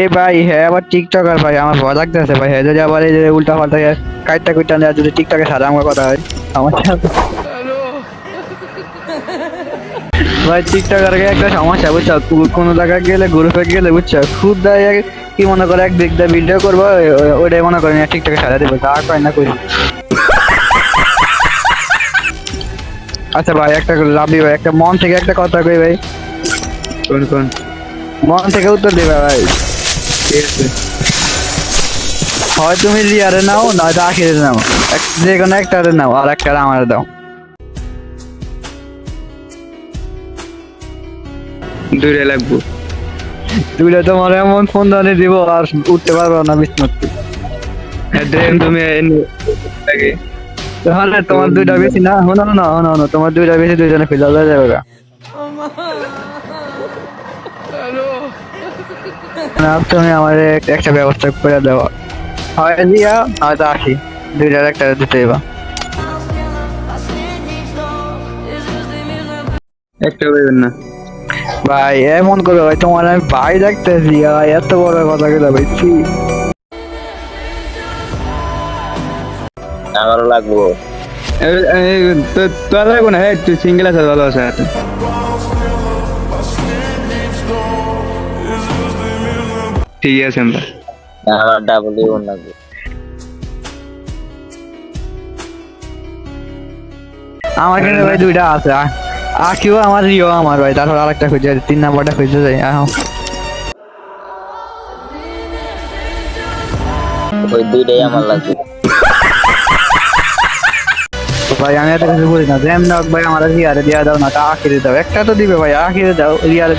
এ ভাই হ্যাঁ আবার টিকটকার ভাই, আমার ভয় লাগতেছে ভাই। হ্যাঁ যদি আবার এই যে উল্টা পাল্টা কাইটটা কুইটা নেওয়া, যদি টিকটকে সারা আমার কথা হয় আমার সাথে ভাই। টিকটকারকে একটা সমস্যা বুঝছো, কোনো জায়গায় গেলে গ্রুপে গেলে বুঝছো, খুদ দেয় কি মনে করে একদিক দিয়ে ভিডিও করবো, ওইটাই মনে করেন টিকটকে সারা দিব, তা কয় না কই। আচ্ছা ভাই একটা লাভি ভাই, একটা মন থেকে একটা কথা কই ভাই। কোন কোন? মন থেকে উত্তর দিবা ভাই। ঠিক আছে। হয় তুমি রিয়ারে নাও, নয়তো আখিরে নাও, যে কোনো একটারে নাও, আর একটা আমার দাও। দূরে লাগবো। দুইটা তোমার এমন ফোন ধরে দিব আর উঠতে পারবো না বিছনা থেকে। ড্রেন তুমি লাগে। তাহলে তোমার দুইটা বেশি না, শোনো না শোনো শোনো, তোমার দুইটা বেশি দুইজনে ফিল হয়ে যাবে গা। না, তুমি আমার একটা ব্যবস্থা করে দেওয়া, হয় দিয়া হয়তো আসি, দুইটার একটা দিতে দেবা। একটা বলবেন না। ভাই এমন করে ভাই, তোমার আমি ভাই দেখতেছি এত বড় কথা গুলো ভাই ছি। আমারও লাগবো। তোর লাগবো না, হ্যাঁ তুই সিঙ্গেল আছে ভালো আছে। ঠিক আছে আমরা আমার ডাবল ইউন লাগবে। আমার কিন্তু ভাই দুইটা আছে, আখিও আমার রিও আমার ভাই, তারপর আরেকটা খুঁজে, 3 নাম্বারটা খুঁজে যাই। ওই দুইটাই আমার লাগবে। ভাই আমি এত কিছু বলি না, জ্যাম নাও ভাই, আমার রিয়ারে দিয়া দাও না, তা আখিরে দাও, একটা তো দিবে ভাই, আখিরে দাও,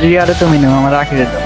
রিয়ারে তুমি নাও, আমার আখিরে দাও।